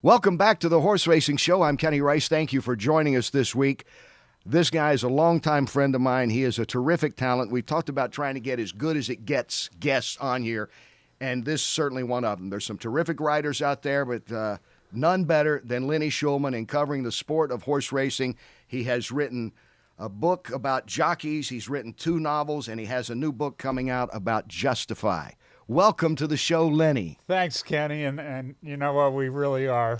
Welcome back to the Horse Racing Show. I'm Kenny Rice. Thank you for joining us this week. This guy is a longtime friend of mine. He is a terrific talent. We've talked about trying to get as good as it gets guests on here, and this is certainly one of them. There's some terrific riders out there, but none better than Lenny Shulman in covering the sport of horse racing. He has written a book about jockeys. He's written 2 novels, and he has a new book coming out about Justify. Welcome to the show, Lenny. Thanks, Kenny. And you know what? We really are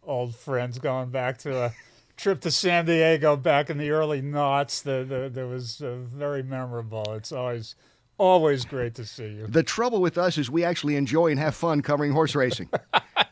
old friends going back to a trip to San Diego back in the early noughts. That was very memorable. It's always great to see you. The trouble with us is we actually enjoy and have fun covering horse racing.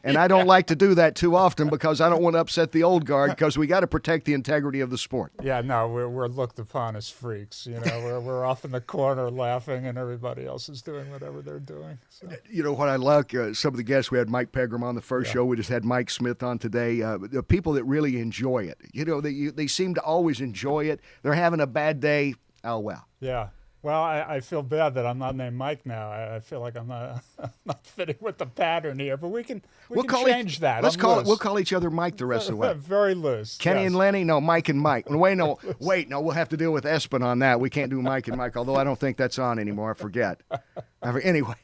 And I don't like to do that too often because I don't want to upset the old guard because we got to protect the integrity of the sport. Yeah, no, we're looked upon as freaks. You know, we're off in the corner laughing and everybody else is doing whatever they're doing. So. You know what I like? Some of the guests, we had Mike Pegram on the first show. We just had Mike Smith on today. The people that really enjoy it, you know, they seem to always enjoy it. They're having a bad day. Oh, well. Yeah. Well, I feel bad that I'm not named Mike now. I feel like I'm not fitting with the pattern here, but we can change that. We'll call each other Mike the rest of the way. Very loose. Kenny yes. and Lenny? No, Mike and Mike. Wait, no, we'll have to deal with Espen on that. We can't do Mike and Mike, although I don't think that's on anymore. I forget. Anyway,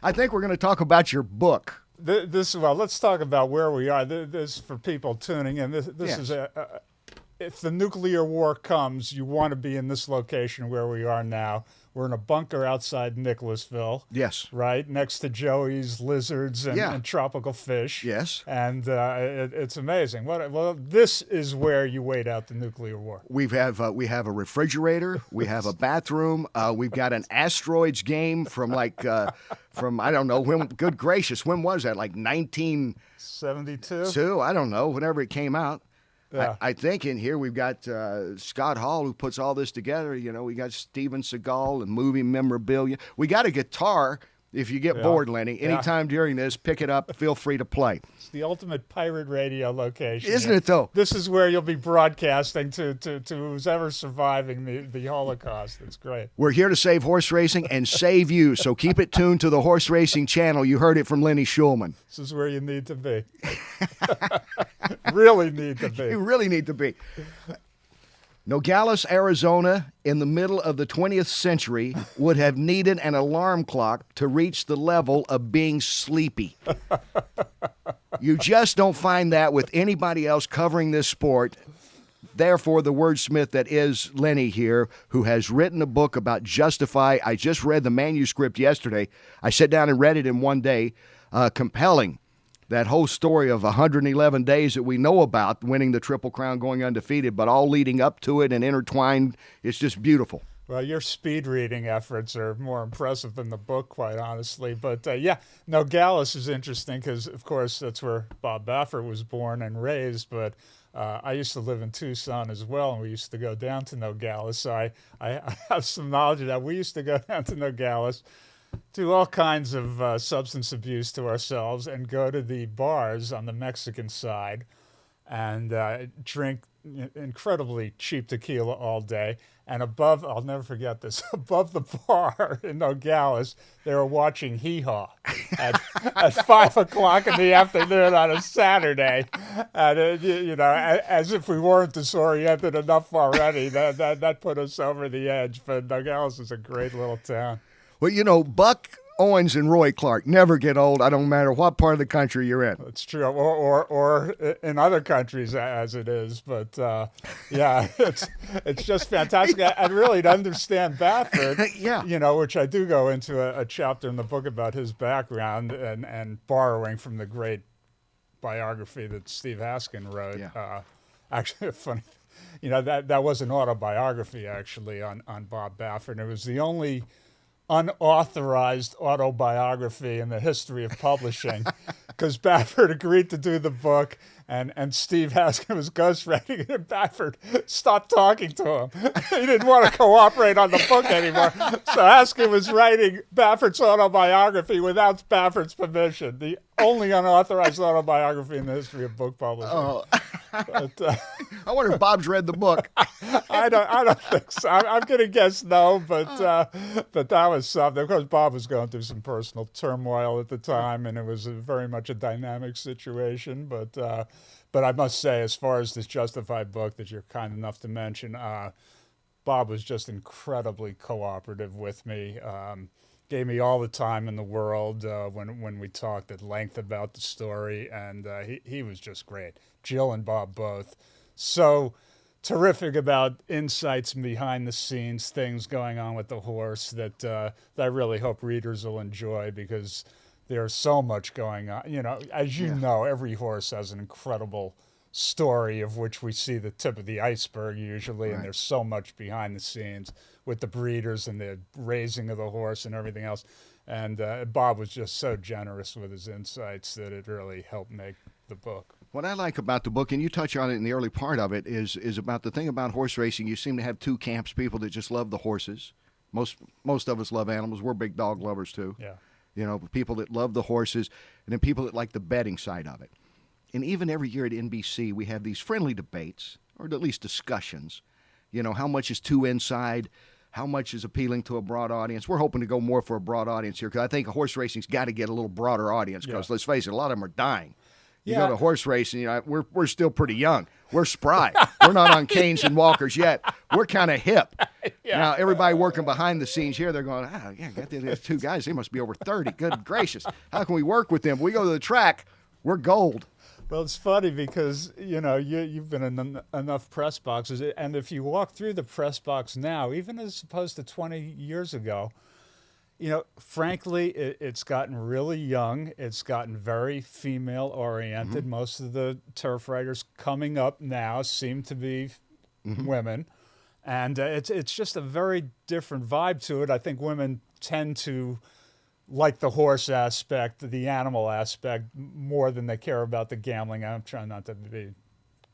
I think we're going to talk about your book. Let's talk about where we are. This for people tuning in. This Yes. is if the nuclear war comes, you want to be in this location where we are now. We're in a bunker outside Nicholasville. Yes. Right next to Joey's lizards and tropical fish. Yes. And it's amazing. Well, this is where you wait out the nuclear war. We have a refrigerator. We have a bathroom. We've got an asteroids game from I don't know when. Good gracious, when was that? Like 1972? I don't know. Whenever it came out. Yeah. I think in here we've got Scott Hall, who puts all this together. You know, we got Steven Seagal and movie memorabilia. We got a guitar. If you get bored, Lenny, anytime during this, pick it up. Feel free to play. It's the ultimate pirate radio location. Isn't it, though? This is where you'll be broadcasting to who's ever surviving the Holocaust. It's great. We're here to save horse racing and save you, so keep it tuned to the Horse Racing Channel. You heard it from Lenny Shulman. This is where you need to be. Really need to be. You really need to be. Nogales, Arizona, in the middle of the 20th century, would have needed an alarm clock to reach the level of being sleepy. You just don't find that with anybody else covering this sport. Therefore, the wordsmith that is Lenny here, who has written a book about Justify. I just read the manuscript yesterday. I sat down and read it in one day. Compelling. That whole story of 111 days that we know about, winning the Triple Crown, going undefeated, but all leading up to it and intertwined. It's just beautiful. Well, your speed reading efforts are more impressive than the book, quite honestly. But Nogales is interesting because, of course, that's where Bob Baffert was born and raised. But I used to live in Tucson as well, and we used to go down to Nogales. So I have some knowledge of that. We used to go down to Nogales, do all kinds of substance abuse to ourselves, and go to the bars on the Mexican side and drink incredibly cheap tequila all day. And above, I'll never forget this, above the bar in Nogales, they were watching Hee Haw at 5 o'clock in the afternoon on a Saturday. And, as if we weren't disoriented enough already, that put us over the edge. But Nogales is a great little town. Well, you know, Buck Owens and Roy Clark never get old. I don't matter what part of the country you're in. It's true, or in other countries as it is. But it's just fantastic. And really to understand Baffert, which I do go into a chapter in the book about his background and borrowing from the great biography that Steve Haskin wrote. Yeah. Actually, funny. That was an autobiography actually on Bob Baffert. It was the only unauthorized autobiography in the history of publishing because Baffert agreed to do the book and Steve Haskin was ghostwriting it and Baffert stopped talking to him. He didn't want to cooperate on the book anymore. So Haskin was writing Baffert's autobiography without Baffert's permission. The only unauthorized autobiography in the history of book publishing. Oh. But, I wonder if Bob's read the book. I don't think so. I'm going to guess no, but that was something. Of course, Bob was going through some personal turmoil at the time, and it was very much a dynamic situation. But I must say, as far as this Justified book that you're kind enough to mention, Bob was just incredibly cooperative with me. Gave me all the time in the world when we talked at length about the story, and he was just great. Jill and Bob both. So terrific about insights behind the scenes, things going on with the horse that I really hope readers will enjoy, because there's so much going on. As you know, every horse has an incredible story of which we see the tip of the iceberg usually, and there's so much behind the scenes with the breeders and the raising of the horse and everything else. And Bob was just so generous with his insights that it really helped make the book. What I like about the book, and you touch on it in the early part of it, is about the thing about horse racing. You seem to have two camps: people that just love the horses. Most of us love animals. We're big dog lovers too. Yeah. People that love the horses, and then people that like the betting side of it. And even every year at NBC, we have these friendly debates, or at least discussions. How much is too inside? How much is appealing to a broad audience? We're hoping to go more for a broad audience here, because I think horse racing's got to get a little broader audience, because let's face it, a lot of them are dying. You go to horse racing, we're still pretty young. We're spry. We're not on canes and walkers yet. We're kind of hip. Now, everybody working behind the scenes here, they're going, got these two guys. They must be over 30. Good gracious. How can we work with them? If we go to the track, we're gold. Well, it's funny because, you've been in enough press boxes, and if you walk through the press box now, even as opposed to 20 years ago, frankly, it's gotten really young. It's gotten very female-oriented. Mm-hmm. Most of the turf riders coming up now seem to be women, and it's just a very different vibe to it. I think women tend to like the horse aspect, the animal aspect, more than they care about the gambling. I'm trying not to be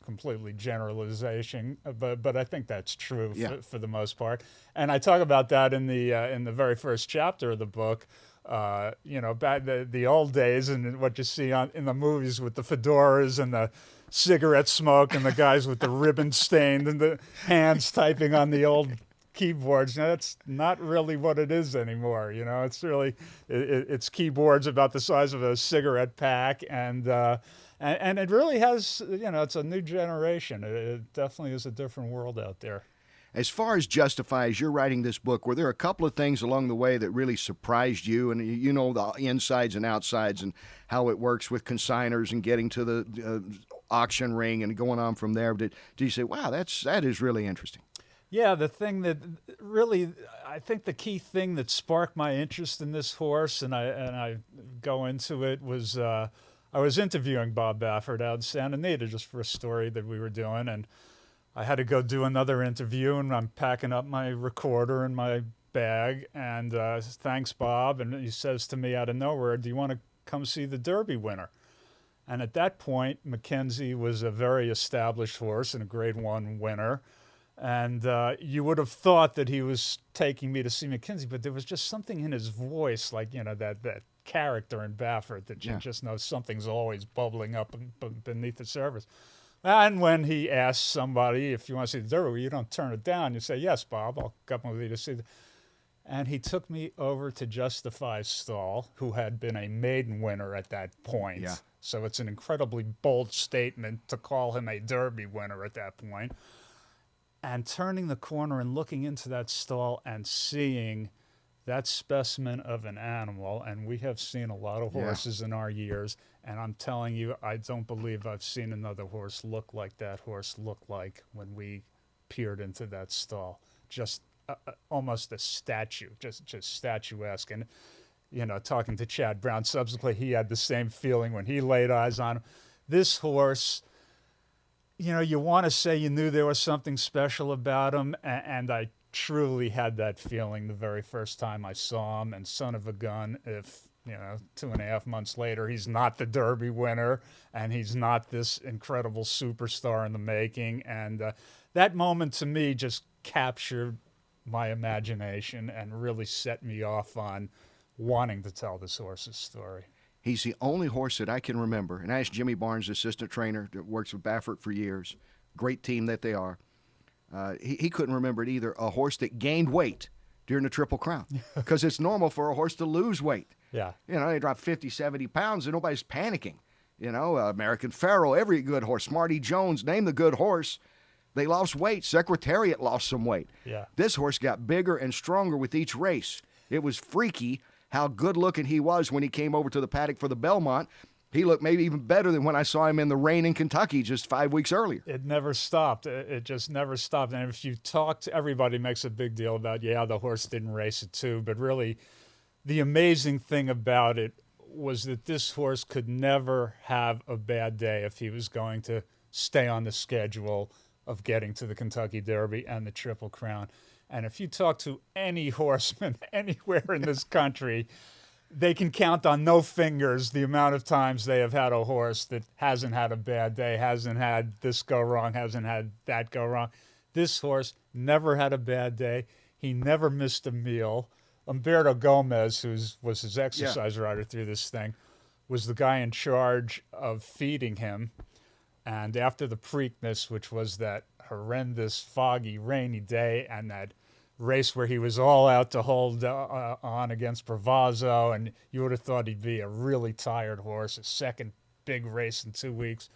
completely generalization, but I think that's true for the most part. And I talk about that in the very first chapter of the book. Back the old days, and what you see in the movies with the fedoras and the cigarette smoke and the guys with the ribbon stained and the hands typing on the old keyboards. Now, that's not really what it is anymore. It's really it's keyboards about the size of a cigarette pack, and it really has, it's a new generation. It definitely is a different world out there. As far as Justify, as you're writing this book, were there a couple of things along the way that really surprised you? And the insides and outsides and how it works with consigners and getting to the auction ring and going on from there. Did you say, wow, that is really interesting? Yeah, the thing that really, I think the key thing that sparked my interest in this horse, and I go into it, was I was interviewing Bob Baffert out in Santa Anita just for a story that we were doing, and I had to go do another interview, and I'm packing up my recorder in my bag, and thanks, Bob, and he says to me out of nowhere, do you want to come see the Derby winner? And at that point, Mackenzie was a very established horse and a Grade 1 winner. And you would have thought that he was taking me to see Mackenzie, but there was just something in his voice, like, that character in Baffert that you just know something's always bubbling up beneath the surface. And when he asks somebody, if you want to see the Derby, well, you don't turn it down. You say, yes, Bob, I'll come with you to see And he took me over to Justify's stall, who had been a maiden winner at that point. Yeah. So it's an incredibly bold statement to call him a Derby winner at that point. And turning the corner and looking into that stall and seeing that specimen of an animal, and we have seen a lot of horses in our years, and I'm telling you, I don't believe I've seen another horse look like that horse looked like when we peered into that stall. Just almost a statue, just statuesque. And, talking to Chad Brown subsequently, he had the same feeling when he laid eyes on him. This horse, you want to say you knew there was something special about him, and I truly had that feeling the very first time I saw him. And son of a gun, if 2.5 months later he's not the Derby winner and he's not this incredible superstar in the making. And that moment to me just captured my imagination and really set me off on wanting to tell this horse's story. He's the only horse that I can remember, and I asked Jimmy Barnes, assistant trainer that works with Baffert for years, great team that they are. He couldn't remember it either, a horse that gained weight during the Triple Crown, because it's normal for a horse to lose weight. Yeah. You know, they drop 50, 70 pounds and nobody's panicking. You know, American Pharoah, every good horse, Smarty Jones, name the good horse. They lost weight. Secretariat lost some weight. Yeah. This horse got bigger and stronger with each race. It was freaky how good-looking he was when he came over to the paddock for the Belmont. He looked maybe even better than when I saw him in the rain in Kentucky just 5 weeks earlier. It never stopped. It just never stopped. And if you talk to everybody, makes a big deal about, the horse didn't race it too. But really, the amazing thing about it was that this horse could never have a bad day if he was going to stay on the schedule of getting to the Kentucky Derby and the Triple Crown. And if you talk to any horseman anywhere in this country, they can count on no fingers the amount of times they have had a horse that hasn't had a bad day, hasn't had this go wrong, hasn't had that go wrong. This horse never had a bad day. He never missed a meal. Umberto Gomez, who was his exercise rider through this thing, was the guy in charge of feeding him. And after the Preakness, which was that horrendous, foggy, rainy day, and that race where he was all out to hold on against Bravazzo, and you would have thought he'd be a really tired horse, a second big race in 2 weeks.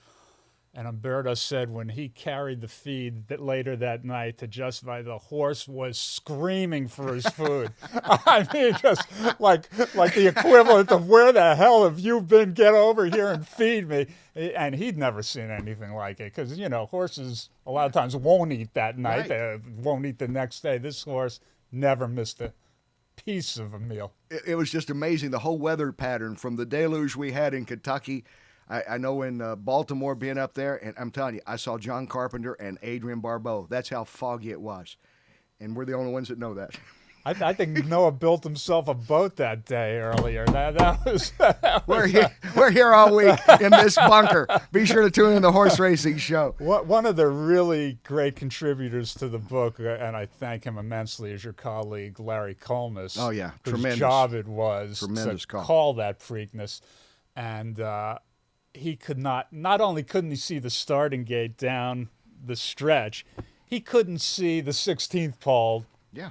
And Umberto said when he carried the feed later that night to Justify, the horse was screaming for his food. I mean, just like the equivalent of, where the hell have you been? Get over here and feed me. And he'd never seen anything like it, because, horses a lot of times won't eat that night. Right. They won't eat the next day. This horse never missed a piece of a meal. It was just amazing, the whole weather pattern from the deluge we had in Kentucky. I know in Baltimore being up there, and I'm telling you, I saw John Carpenter and Adrian Barbeau. That's how foggy it was. And we're the only ones that know that. I think Noah built himself a boat that day earlier. That was We're here all week in this bunker. Be sure to tune in the horse racing show. One of the really great contributors to the book, and I thank him immensely, is your colleague Larry Colmus. Oh, yeah. Whose Tremendous. job it was Tremendous to call that Preakness. And he could not only couldn't he see the starting gate down the stretch, he couldn't see the 16th pole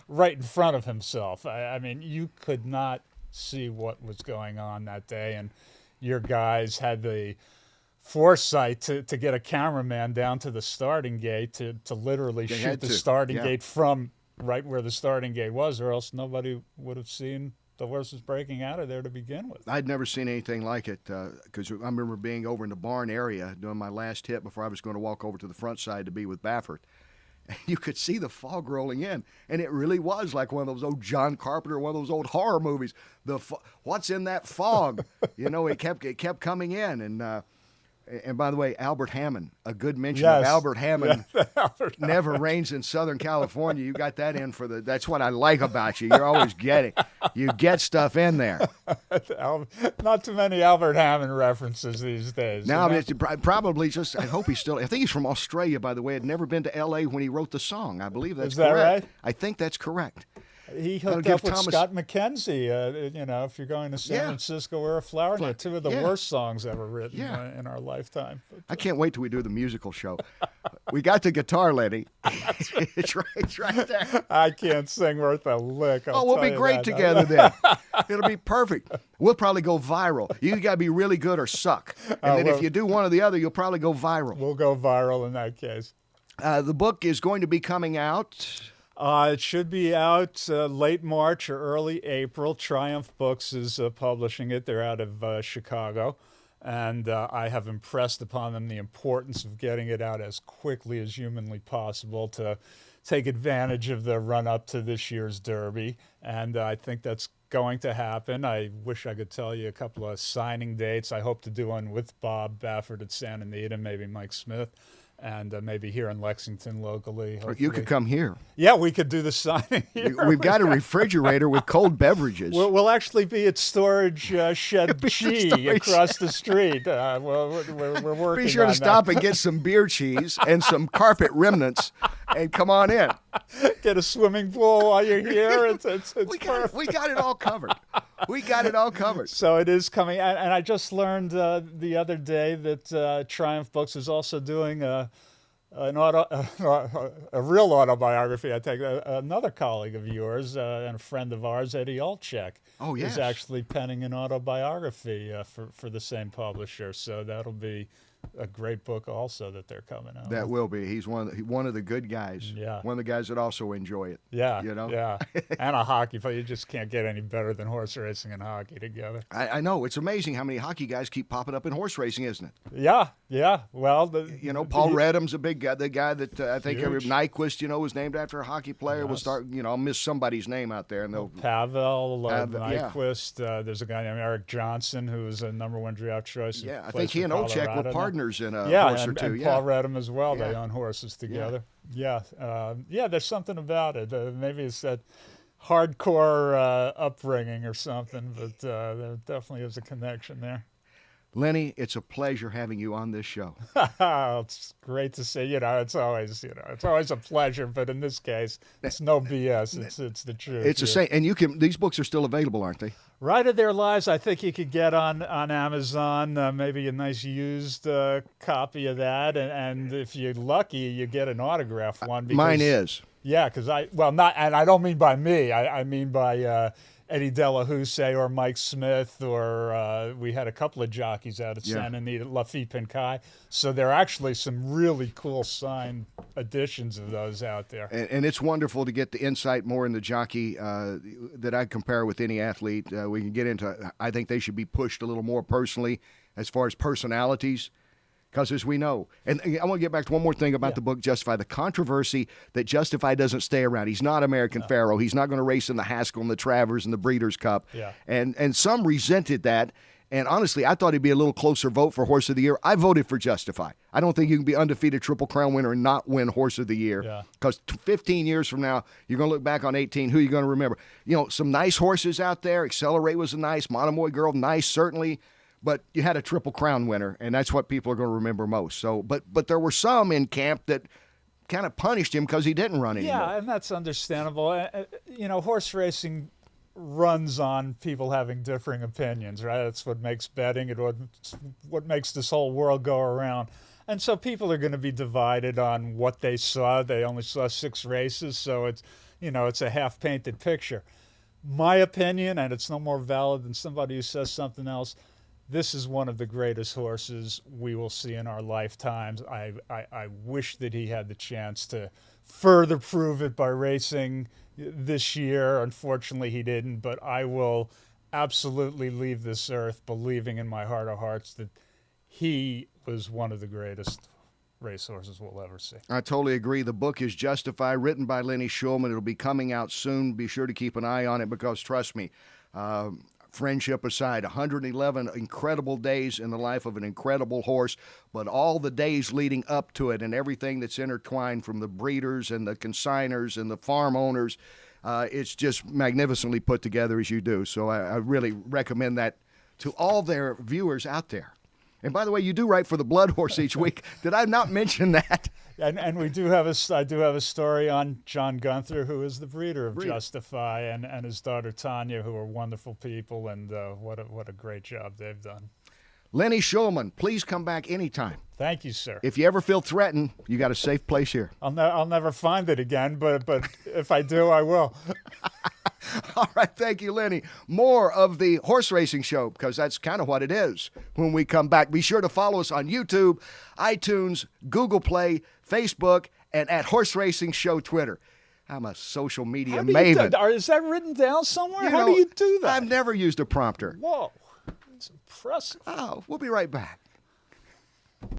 right in front of himself. I mean, you could not see what was going on that day, and your guys had the foresight to get a cameraman down to the starting gate to literally shoot the starting gate from right where the starting gate was, or else nobody would have seen the horses breaking out of there to begin with. I'd never seen anything like it, because I remember being over in the barn area doing my last hit before I was going to walk over to the front side to be with Baffert. And you could see the fog rolling in, and it really was like one of those old John Carpenter, one of those old horror movies. What's in that fog? It kept coming in, and by the way, Albert Hammond, a good mention of Albert Hammond. Never rains in Southern California. You got that in that's what I like about you. You're always you get stuff in there. Not too many Albert Hammond references these days. No, I mean, it's probably just, I think he's from Australia, by the way. Had never been to L.A. when he wrote the song. I believe that's correct. Is that right? I think that's correct. He hooked up with Scott McKenzie. If you're going to San Francisco or a Flower Net, two of the worst songs ever written in our lifetime. But, I can't wait till we do the musical show. We got the guitar, Lenny. It's right there. I can't sing worth a lick. We'll be great together then. It'll be perfect. We'll probably go viral. You got to be really good or suck. And then if you do one or the other, you'll probably go viral. We'll go viral in that case. The book is going to be coming out. It should be out late March or early April. Triumph Books is publishing it. They're out of Chicago. And I have impressed upon them the importance of getting it out as quickly as humanly possible to take advantage of the run-up to this year's Derby. And I think that's going to happen. I wish I could tell you a couple of signing dates. I hope to do one with Bob Baffert at Santa Anita, maybe Mike Smith. And maybe here in Lexington locally. Hopefully. You could come here. Yeah, we could do the signing here. We've got a refrigerator with cold beverages. We'll actually be at Storage Shed G across the street. We're working. Be sure on to stop and get some beer cheese and some carpet remnants, and come on in. Get a swimming pool while you're here. It's we got it all covered. We got it all covered. So it is coming. And I just learned the other day that Triumph Books is also doing a real autobiography. I think another colleague of yours and a friend of ours, Eddie Olczyk, Oh, yes. is actually penning an autobiography for the same publisher. So that'll be a great book also that they're coming out. That with. will be. He's one of the good guys. Yeah. One of the guys that also enjoy it. Yeah, You know? yeah, and a hockey player. You just can't get any better than horse racing and hockey together. I know. It's amazing how many hockey guys keep popping up in horse racing, isn't it? Yeah, yeah. Well, Paul Redham's a big guy. The guy that I think Huge. Nyquist, was named after a hockey player. We'll start, I'll miss somebody's name out there. And they'll Pavel, yeah. Nyquist. There's a guy named Eric Johnson who was a #1 draft choice. Yeah, I plays think he for and Olczyk Colorado were now. partners in a Yeah, horse or and, two. and Yeah. Paul Redham as well. Yeah. They own horses together. Yeah, there's something about it. Maybe it's that hardcore upbringing or something, but there definitely is a connection there. Lenny, it's a pleasure having you on this show. It's great to see. It's always a pleasure. But in this case, it's no BS. It's the truth. It's the same, and these books are still available, aren't they? Right of Their Lives, I think you could get on Amazon, maybe a nice used copy of that, and if you're lucky, you get an autographed one. Because, Mine is. Yeah, because I don't mean by me. I mean by Eddie Delahousse or Mike Smith, or we had a couple of jockeys out at Santa Anita, Lafitte Pinkai. So there are actually some really cool signed editions of those out there. And it's wonderful to get the insight more in the jockey that I compare with any athlete. We can get into, I think they should be pushed a little more personally as far as personalities. Because as we know, and I want to get back to one more thing about the book, Justify, the controversy that Justify doesn't stay around. He's not American Pharoah. He's not going to race in the Haskell and the Travers and the Breeders' Cup. Yeah. And some resented that. And honestly, I thought he'd be a little closer vote for Horse of the Year. I voted for Justify. I don't think you can be undefeated Triple Crown winner and not win Horse of the Year. Because 15 years from now, you're going to look back on 18. Who are you going to remember? Some nice horses out there. Accelerate was a nice. Monomoy Girl, nice, certainly. But you had a Triple Crown winner, and that's what people are going to remember most. So, but there were some in camp that kind of punished him because he didn't run anymore. Yeah, and that's understandable. Horse racing runs on people having differing opinions, right? That's what makes betting and what makes this whole world go around. And so people are going to be divided on what they saw. They only saw 6 races, so it's a half-painted picture. My opinion, and it's no more valid than somebody who says something else, this is one of the greatest horses we will see in our lifetimes. I wish that he had the chance to further prove it by racing this year. Unfortunately, he didn't, but I will absolutely leave this earth believing in my heart of hearts that he was one of the greatest racehorses we'll ever see. I totally agree. The book is Justify, written by Lenny Shulman. It'll be coming out soon. Be sure to keep an eye on it because, trust me, friendship aside, 111 incredible days in the life of an incredible horse, but all the days leading up to it and everything that's intertwined from the breeders and the consigners and the farm owners, it's just magnificently put together as you do. So I really recommend that to all their viewers out there. And by the way, you do write for the Bloodhorse each week. Did I not mention that? And I do have a story on John Gunther, who is the breeder of Justify, and his daughter Tanya, who are wonderful people, and what a great job they've done. Lenny Shulman, please come back anytime. Thank you, sir. If you ever feel threatened, you got a safe place here. I'll never find it again, but if I do, I will. All right, thank you, Lenny. More of the horse racing show, because that's kind of what it is when we come back. Be sure to follow us on YouTube, iTunes, Google Play, Facebook, and at Horse Racing Show Twitter. I'm a social media maven. Is that written down somewhere? How do you do that? I've never used a prompter. Whoa, it's impressive. Oh, we'll be right back.